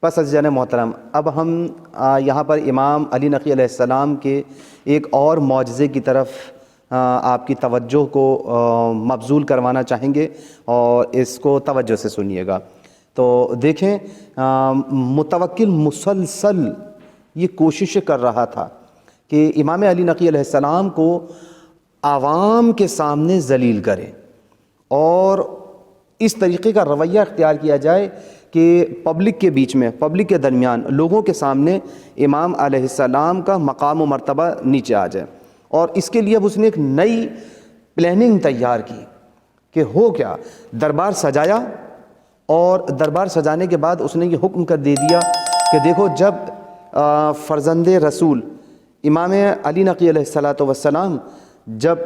پس عزیزان محترم، اب ہم یہاں پر امام علی نقی علیہ السلام کے ایک اور معجزے کی طرف آپ کی توجہ کو مبذول کروانا چاہیں گے، اور اس کو توجہ سے سنیے گا۔ تو دیکھیں، متوکل مسلسل یہ کوشش کر رہا تھا کہ امام علی نقی علیہ السلام کو عوام کے سامنے ذلیل کرے، اور اس طریقے کا رویہ اختیار کیا جائے کہ پبلک کے بیچ میں، پبلک کے درمیان، لوگوں کے سامنے امام علیہ السلام کا مقام و مرتبہ نیچے آ جائے۔ اور اس کے لیے اب اس نے ایک نئی پلاننگ تیار کی کہ ہو کیا، دربار سجایا، اور دربار سجانے کے بعد اس نے یہ حکم کر دے دیا کہ دیکھو، جب فرزند رسول امام علی نقی علیہ السلام جب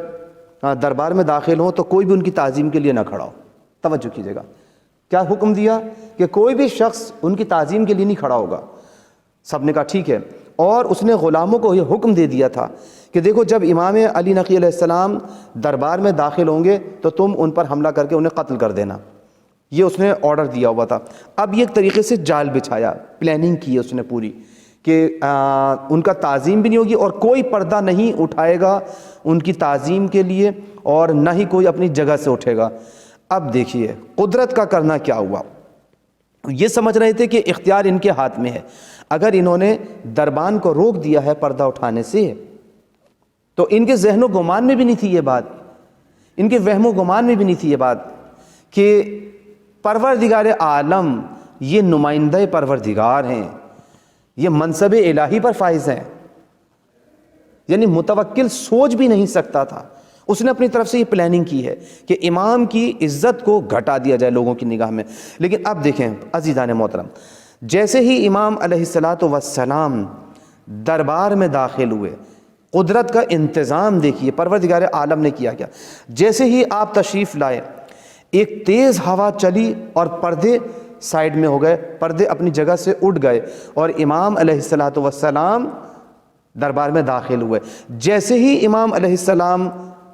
دربار میں داخل ہوں تو کوئی بھی ان کی تعظیم کے لیے نہ کھڑا ہو۔ توجہ کیجیے گا، کیا حکم دیا کہ کوئی بھی شخص ان کی تعظیم کے لیے نہیں کھڑا ہوگا۔ سب نے کہا ٹھیک ہے، اور اس نے غلاموں کو یہ حکم دے دیا تھا کہ دیکھو، جب امام علی نقی علیہ السلام دربار میں داخل ہوں گے تو تم ان پر حملہ کر کے انہیں قتل کر دینا۔ یہ اس نے آرڈر دیا ہوا تھا۔ اب یہ ایک طریقے سے جال بچھایا، پلاننگ کی ہے اس نے پوری، کہ ان کا تعظیم بھی نہیں ہوگی، اور کوئی پردہ نہیں اٹھائے گا ان کی تعظیم کے لیے، اور نہ ہی کوئی اپنی جگہ سے اٹھے گا۔ اب دیکھیے قدرت کا کرنا کیا ہوا۔ یہ سمجھ رہے تھے کہ اختیار ان کے ہاتھ میں ہے، اگر انہوں نے دربان کو روک دیا ہے پردہ اٹھانے سے، تو ان کے ذہن و گمان میں بھی نہیں تھی یہ بات، ان کے وہم و گمان میں بھی نہیں تھی یہ بات کہ پروردگار عالم یہ نمائندہ پروردگار ہیں، یہ منصب الہی پر فائز ہیں۔ یعنی متوکل سوچ بھی نہیں سکتا تھا، اس نے اپنی طرف سے یہ پلاننگ کی ہے کہ امام کی عزت کو گھٹا دیا جائے لوگوں کی نگاہ میں۔ لیکن اب دیکھیں عزیزان محترم، جیسے ہی امام علیہ السلام دربار میں داخل ہوئے، قدرت کا انتظام دیکھیے پروردگار عالم نے کیا کیا۔ جیسے ہی آپ تشریف لائے، ایک تیز ہوا چلی اور پردے سائیڈ میں ہو گئے، پردے اپنی جگہ سے اٹھ گئے، اور امام علیہ السلام دربار میں داخل ہوئے۔ جیسے ہی امام علیہ السلام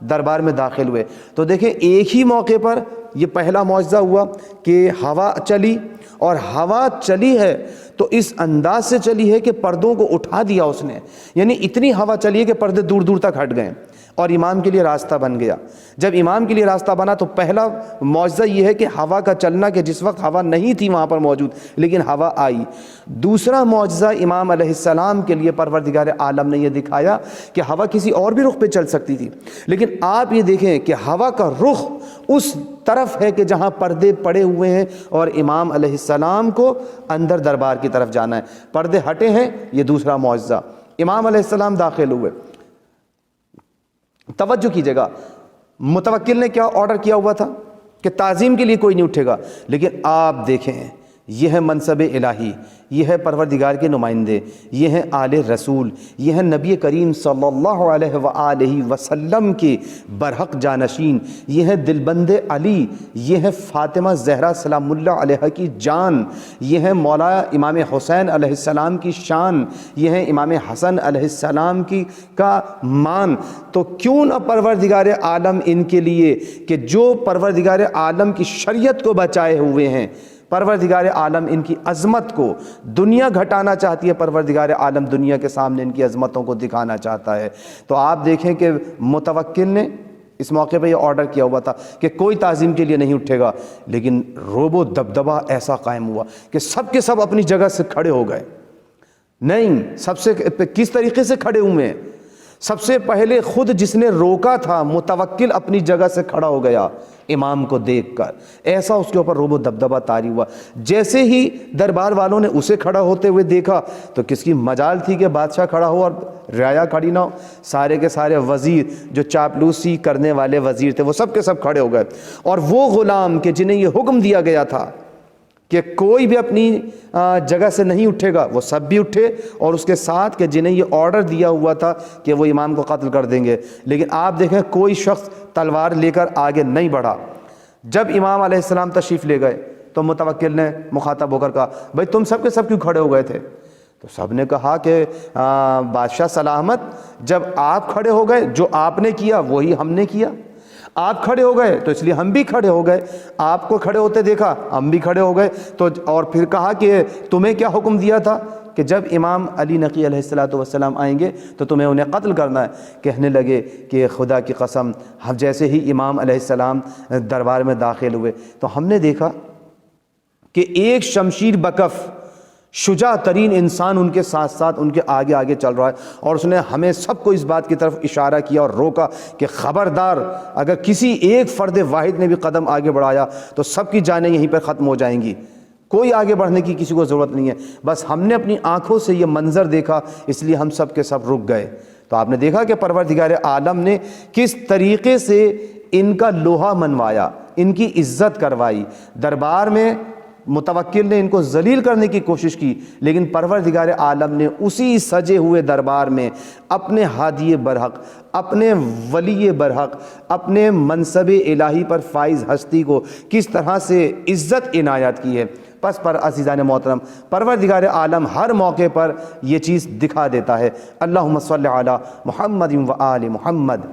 دربار میں داخل ہوئے تو دیکھیں ایک ہی موقع پر یہ پہلا معجزہ ہوا کہ ہوا چلی، اور ہوا چلی ہے تو اس انداز سے چلی ہے کہ پردوں کو اٹھا دیا اس نے، یعنی اتنی ہوا چلی ہے کہ پردے دور دور تک ہٹ گئے، اور امام کے لیے راستہ بن گیا۔ جب امام کے لیے راستہ بنا تو پہلا معجزہ یہ ہے کہ ہوا کا چلنا، کہ جس وقت ہوا نہیں تھی وہاں پر موجود لیکن ہوا آئی۔ دوسرا معجزہ امام علیہ السلام کے لیے پروردگار عالم نے یہ دکھایا کہ ہوا کسی اور بھی رخ پہ چل سکتی تھی، لیکن آپ یہ دیکھیں کہ ہوا کا رخ اس طرف ہے کہ جہاں پردے پڑے ہوئے ہیں، اور امام علیہ السلام کو اندر دربار کی طرف جانا ہے۔ پردے ہٹے ہیں، یہ دوسرا معجزہ۔ امام علیہ السلام داخل ہوئے، توجہ کیجیے گا، متوکل نے کیا آرڈر کیا ہوا تھا کہ تعظیم کے لیے کوئی نہیں اٹھے گا، لیکن آپ دیکھیں یہ ہے منصب الہی، یہ ہے پروردگار کے نمائندے، یہ ہیں آل رسول، یہ ہیں نبی کریم صلی اللہ علیہ وآلہ وسلم کے برحق جانشین، یہ ہیں دلبند علی، یہ ہیں فاطمہ زہرا سلام اللہ علیہ کی جان، یہ ہیں مولا امام حسین علیہ السلام کی شان، یہ ہیں امام حسن علیہ السلام کی کا مان۔ تو کیوں نہ پروردگار عالم ان کے لیے، کہ جو پروردگار عالم کی شریعت کو بچائے ہوئے ہیں، پروردگار عالم ان کی عظمت کو، دنیا گھٹانا چاہتی ہے، پروردگار عالم دنیا کے سامنے ان کی عظمتوں کو دکھانا چاہتا ہے۔ تو آپ دیکھیں کہ متوکل نے اس موقع پہ یہ آرڈر کیا ہوا تھا کہ کوئی تعظیم کے لیے نہیں اٹھے گا، لیکن روب و دبدبہ ایسا قائم ہوا کہ سب کے سب اپنی جگہ سے کھڑے ہو گئے۔ نہیں، سب سے کس طریقے سے کھڑے ہوئے ہیں؟ سب سے پہلے خود جس نے روکا تھا متوکل اپنی جگہ سے کھڑا ہو گیا امام کو دیکھ کر، ایسا اس کے اوپر روب و دبدبہ طاری ہوا۔ جیسے ہی دربار والوں نے اسے کھڑا ہوتے ہوئے دیکھا تو کس کی مجال تھی کہ بادشاہ کھڑا ہو اور رعایا کھڑی نہ ہو؟ سارے کے سارے وزیر، جو چاپلوسی کرنے والے وزیر تھے، وہ سب کے سب کھڑے ہو گئے، اور وہ غلام کہ جنہیں یہ حکم دیا گیا تھا کہ کوئی بھی اپنی جگہ سے نہیں اٹھے گا، وہ سب بھی اٹھے، اور اس کے ساتھ کہ جنہیں یہ آرڈر دیا ہوا تھا کہ وہ امام کو قتل کر دیں گے، لیکن آپ دیکھیں کوئی شخص تلوار لے کر آگے نہیں بڑھا۔ جب امام علیہ السلام تشریف لے گئے تو متوکل نے مخاطب ہو کر کہا، بھائی تم سب کے سب کیوں کھڑے ہو گئے تھے؟ تو سب نے کہا کہ بادشاہ سلامت، جب آپ کھڑے ہو گئے، جو آپ نے کیا وہی ہم نے کیا۔ آپ کھڑے ہو گئے تو اس لیے ہم بھی کھڑے ہو گئے، آپ کو کھڑے ہوتے دیکھا ہم بھی کھڑے ہو گئے۔ تو اور پھر کہا کہ تمہیں کیا حکم دیا تھا کہ جب امام علی نقی علیہ السلام آئیں گے تو تمہیں انہیں قتل کرنا ہے۔ کہنے لگے کہ خدا کی قسم، ہم جیسے ہی امام علیہ السلام دربار میں داخل ہوئے تو ہم نے دیکھا کہ ایک شمشیر بکف شجاع ترین انسان ان کے ساتھ ساتھ ان کے آگے آگے چل رہا ہے، اور اس نے ہمیں سب کو اس بات کی طرف اشارہ کیا اور روکا کہ خبردار اگر کسی ایک فرد واحد نے بھی قدم آگے بڑھایا تو سب کی جانیں یہیں پر ختم ہو جائیں گی، کوئی آگے بڑھنے کی کسی کو ضرورت نہیں ہے۔ بس ہم نے اپنی آنکھوں سے یہ منظر دیکھا، اس لیے ہم سب کے سب رک گئے۔ تو آپ نے دیکھا کہ پروردگار عالم نے کس طریقے سے ان کا لوہا منوایا، ان کی عزت کروائی۔ دربار میں متوکل نے ان کو ذلیل کرنے کی کوشش کی، لیکن پروردگار عالم نے اسی سجے ہوئے دربار میں اپنے ہادی برحق، اپنے ولی برحق، اپنے منصب الہی پر فائز ہستی کو کس طرح سے عزت عنایت کی ہے۔ پس پر عزیزان محترم، پروردگار عالم ہر موقع پر یہ چیز دکھا دیتا ہے۔ اللہم صلی علی محمد و آل محمد۔